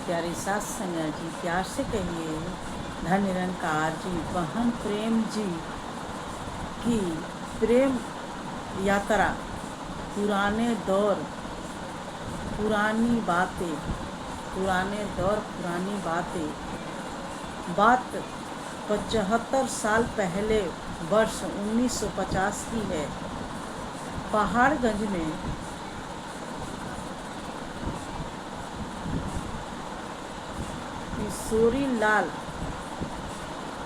प्यारे सास संगा जी, प्यार से कहिए धन निरंकार जी, बहन प्रेम जी की प्रेम यात्रा, पुराने दौर पुरानी बातें, पुराने दौर पुरानी बातें। बात 75 साल पहले वर्ष 1950 की है। पहाड़गंज में किशोरी लाल,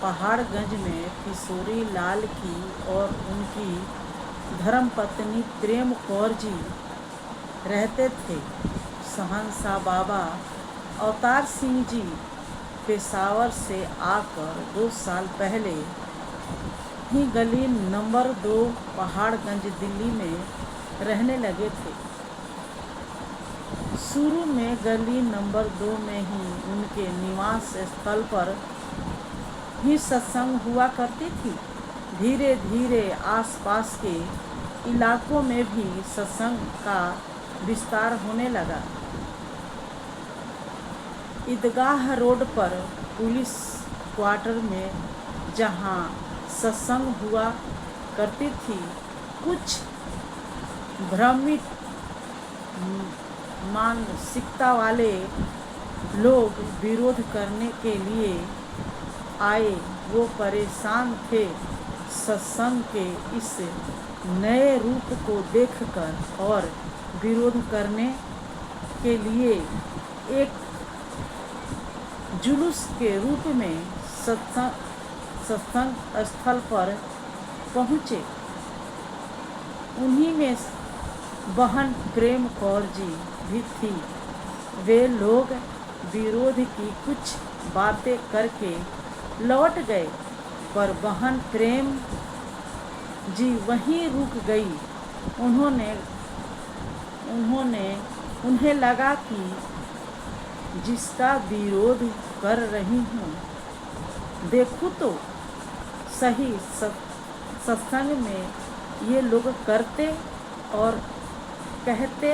पहाड़गंज में किशोरी लाल की और उनकी धर्मपत्नी प्रेम कौर जी रहते थे। शहंशाह बाबा अवतार सिंह जी पेशावर से आकर 2 साल पहले ही गली नंबर 2 पहाड़गंज दिल्ली में रहने लगे थे। शुरू में गली नंबर 2 में ही उनके निवास स्थल पर ही सत्संग हुआ करती थी। धीरे धीरे आसपास के इलाकों में भी सत्संग का विस्तार होने लगा। ईदगाह रोड पर पुलिस क्वार्टर में जहां सत्संग हुआ करती थी, कुछ भ्रमित मानसिकता वाले लोग विरोध करने के लिए आए। वो परेशान थे सत्संग के इस नए रूप को देखकर और विरोध करने के लिए एक जुलूस के रूप में सत्संग स्थल पर पहुँचे। उन्हीं में बहन प्रेम कौर जी भी थी। वे लोग विरोध की कुछ बातें करके लौट गए, पर बहन प्रेम जी वहीं रुक गई। उन्हें लगा कि जिसका विरोध कर रही हूँ, देखूँ तो सही सत्संग में ये लोग करते और कहते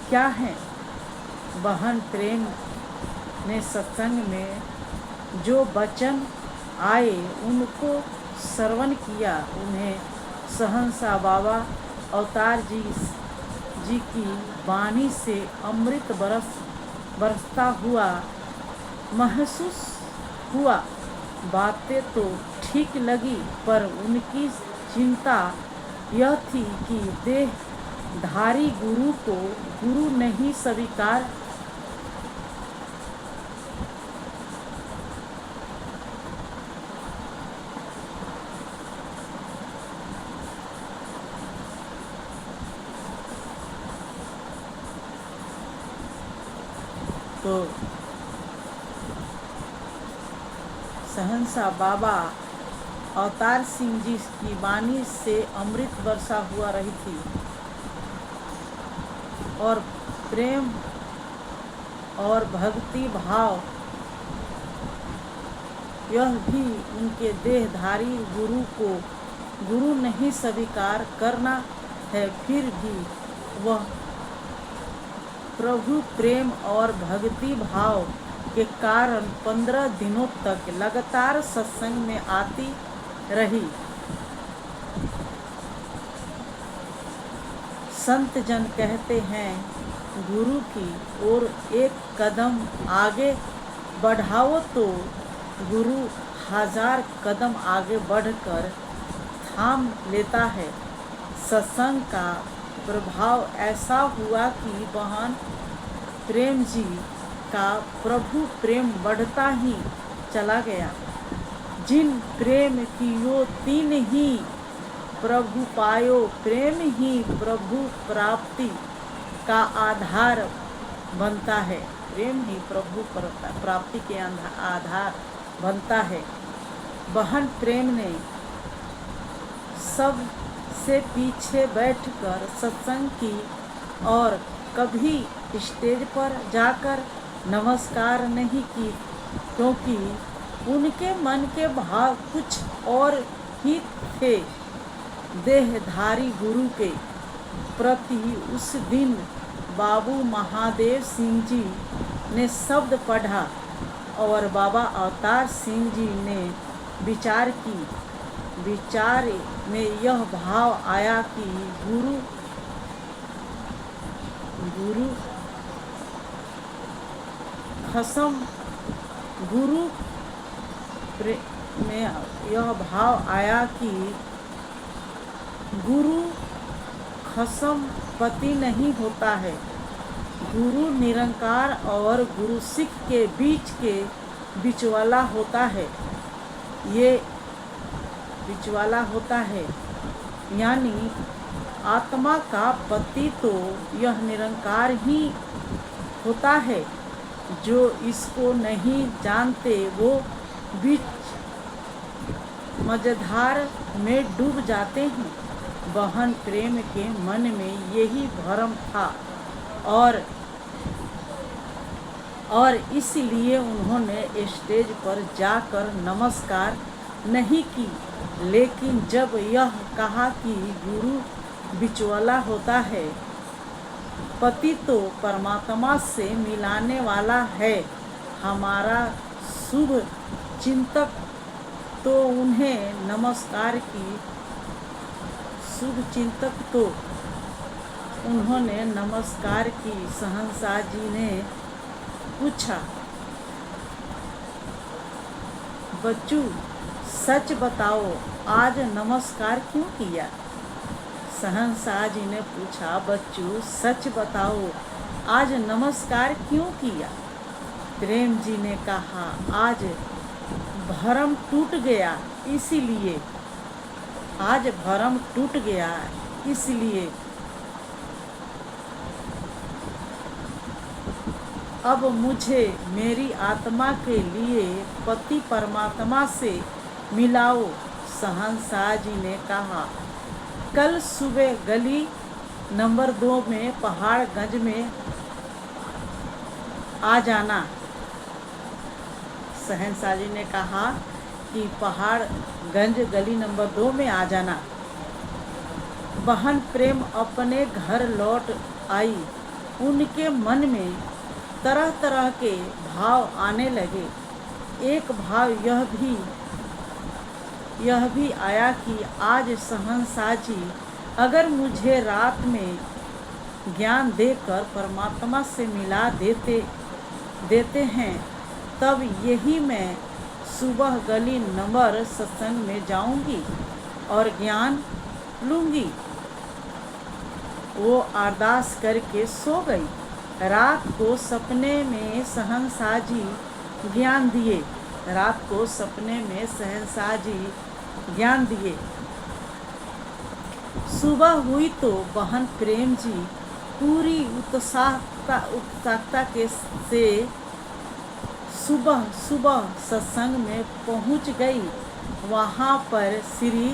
क्या हैं। बहन प्रेम ने सत्संग में जो वचन आए उनको श्रवण किया। उन्हें शहंशाह बाबा अवतार जी की वाणी से अमृत बरसता हुआ महसूस हुआ। बातें तो ठीक लगी, पर उनकी चिंता यह थी कि देहधारी गुरु को गुरु नहीं स्वीकार तो शहंशाह बाबा अवतार सिंह जी की वाणी से अमृत वर्षा हुआ रही थी और प्रेम और भक्ति भाव यह भी उनके देहधारी गुरु को गुरु नहीं स्वीकार करना है। फिर भी वह प्रभु प्रेम और भक्ति भाव के कारण 15 दिनों तक लगातार सत्संग में आती रही। संत जन कहते हैं, गुरु की ओर एक कदम आगे बढ़ाओ तो गुरु 1000 कदम आगे बढ़कर थाम लेता है। सत्संग का प्रभाव ऐसा हुआ कि बहन प्रेम जी का प्रभु प्रेम बढ़ता ही चला गया। जिन प्रेम कियो तीन ही प्रभु पायो, प्रेम ही प्रभु प्राप्ति का आधार बनता है। प्रेम ही प्रभु प्राप्ति के आधार बनता है। बहन प्रेम ने सब से पीछे बैठकर सत्संग की और कभी स्टेज पर जाकर नमस्कार नहीं की, क्योंकि उनके मन के भाव कुछ और ही थे। देहधारी गुरु के प्रति उस दिन बाबू महादेव सिंह जी ने शब्द पढ़ा और बाबा अवतार सिंह जी ने विचार में यह भाव आया कि गुरु खसम गुरु में यह भाव आया कि गुरु खसम पति नहीं होता है। गुरु निरंकार और गुरु सिख के बिचवाला होता है। ये बिचवाला होता है, यानी आत्मा का पति तो यह निरंकार ही होता है। जो इसको नहीं जानते वो बीच मझधार में डूब जाते हैं। बहन प्रेम के मन में यही भ्रम था और इसलिए उन्होंने स्टेज पर जाकर नमस्कार नहीं की। लेकिन जब यह कहा कि गुरु बिचवाला होता है, पति तो परमात्मा से मिलाने वाला है, हमारा शुभ चिंतक, तो उन्हें नमस्कार की। उन्होंने नमस्कार की। शहंशाह जी ने पूछा, बच्चू सच बताओ, आज नमस्कार क्यों किया? शहंशाह जी ने पूछा, बच्चू सच बताओ, आज नमस्कार क्यों किया? प्रेम जी ने कहा, आज भरम टूट गया इसलिए। आज भरम टूट गया इसलिए। अब मुझे मेरी आत्मा के लिए पति परमात्मा से मिलाओ। शहंशाह जी ने कहा, कल सुबह गली नंबर 2 में पहाड़गंज में आ जाना। शहंशाह जी ने कहा कि पहाड़गंज गली नंबर 2 में आ जाना। बहन प्रेम अपने घर लौट आई। उनके मन में तरह तरह के भाव आने लगे। एक भाव यह भी आया कि आज शहंशाह जी अगर मुझे रात में ज्ञान देकर परमात्मा से मिला देते हैं, तब यही मैं सुबह गली नंबर सत्संग में जाऊंगी और ज्ञान लूंगी। वो अरदास करके सो गई। रात को सपने में शहंशाह जी ज्ञान दिए। ज्ञान दिए। सुबह हुई तो बहन प्रेम जी पूरी उत्सुकता से सुबह सत्संग में पहुंच गई। वहां पर श्री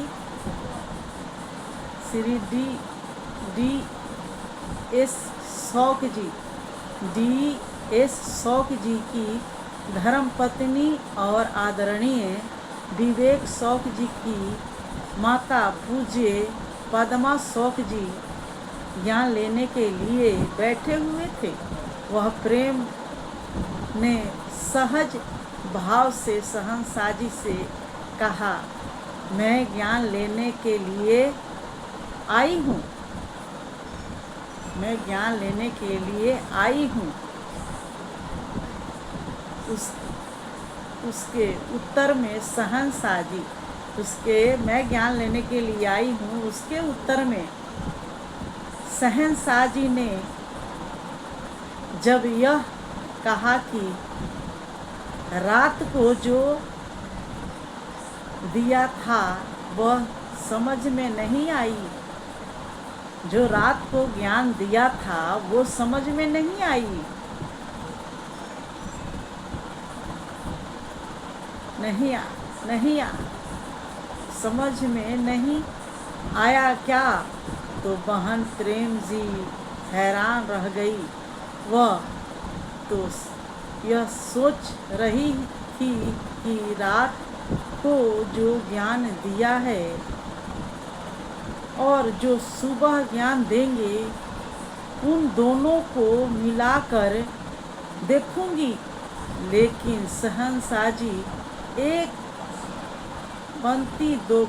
डी.एस. शौक जी की धर्मपत्नी और आदरणीय विवेक शौक जी की माता पूज्य पद्मा शौक जी ज्ञान लेने के लिए बैठे हुए थे। वह प्रेम ने सहज भाव से शहंशाह जी से कहा, मैं ज्ञान लेने के लिए आई हूँ। उसके उत्तर में शहंशाह जी मैं ज्ञान लेने के लिए आई हूँ, उसके उत्तर में शहंशाह जी ने जब यह कहा कि रात को जो दिया था वह समझ में नहीं आई। जो रात को ज्ञान दिया था वो समझ में नहीं आई। समझ में नहीं आया क्या? तो बहन प्रेम जी हैरान रह गई। वह तो यह सोच रही थी कि रात को जो ज्ञान दिया है और जो सुबह ज्ञान देंगे, उन दोनों को मिलाकर देखूंगी। लेकिन शहंशाजी एक पंक्ति दो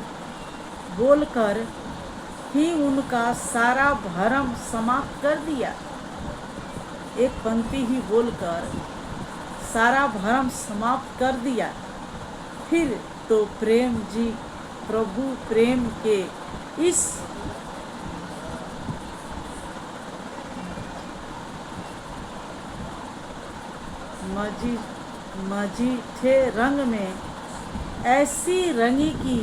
बोलकर ही उनका सारा भरम समाप्त कर दिया। एक पंक्ति ही बोलकर सारा भरम समाप्त कर दिया। फिर तो प्रेम जी प्रभु प्रेम के इस मजीठे रंग में ऐसी रंगी की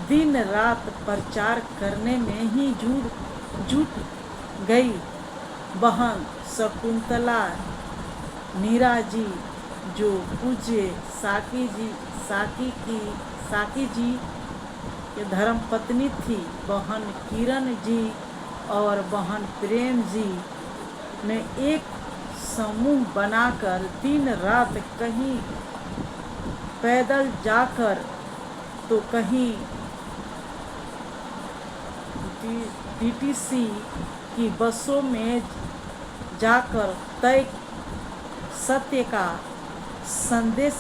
दिन रात प्रचार करने में ही जुट गई। बहन शकुंतला मीरा जी जो पूज्य साकी जी के धर्म पत्नी थी, बहन किरण जी और बहन प्रेम जी ने एक समूह बनाकर दिन रात कहीं पैदल जाकर तो कहीं डीटीसी की बसों में जाकर तय सत्य का संदेश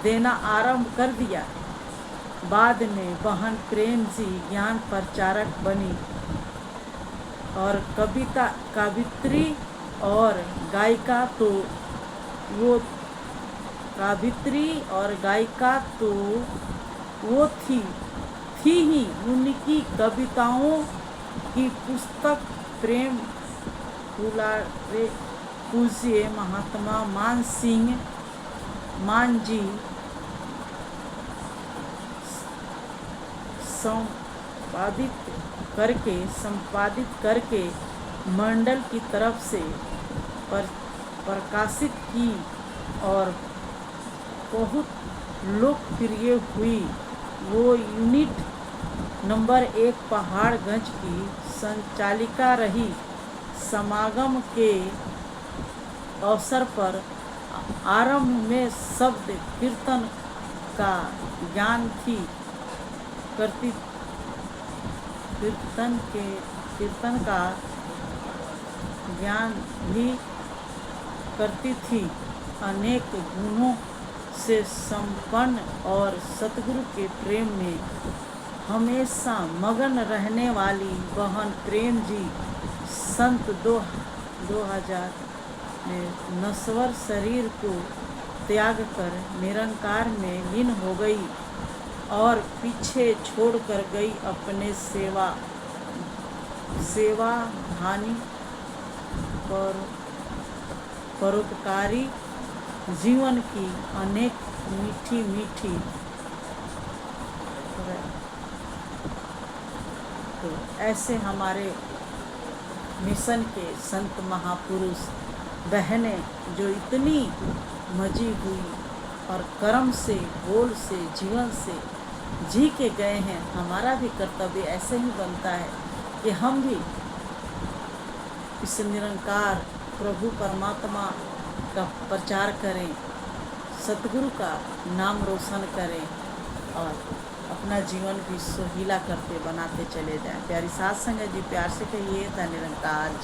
देना आरंभ कर दिया। बाद में बहन प्रेम जी ज्ञान प्रचारक बनी और कवित्री और गायिका तो वो थी ही। उनकी कविताओं की पुस्तक प्रेम दुलारे पूज्य महात्मा मान जी संपादित करके मंडल की तरफ से प्रकाशित की और बहुत लोकप्रिय हुई। वो यूनिट नंबर 1 पहाड़गंज की संचालिका रही। समागम के अवसर पर आरंभ में शब्द कीर्तन का ज्ञान थी करती कीर्तन का ज्ञान भी करती थी। अनेक गुणों से संपन्न और सतगुरु के प्रेम में हमेशा मगन रहने वाली बहन प्रेम जी संत 2000 में नश्वर शरीर को त्याग कर निरंकार में लीन हो गई और पीछे छोड़कर गई अपने सेवा हानि परोपकारी जीवन की अनेक मीठी तो ऐसे हमारे मिशन के संत महापुरुष बहनें जो इतनी मजी हुई और कर्म से, बोल से, जीवन से जी के गए हैं। हमारा भी कर्तव्य ऐसे ही बनता है कि हम भी इस निरंकार प्रभु परमात्मा का प्रचार करें, सतगुरु का नाम रोशन करें और अपना जीवन भी सुहीला करते बनाते चले जाएं। प्यारी साथ संगत जी, प्यार से कहिए, धन्य निरंकार जी।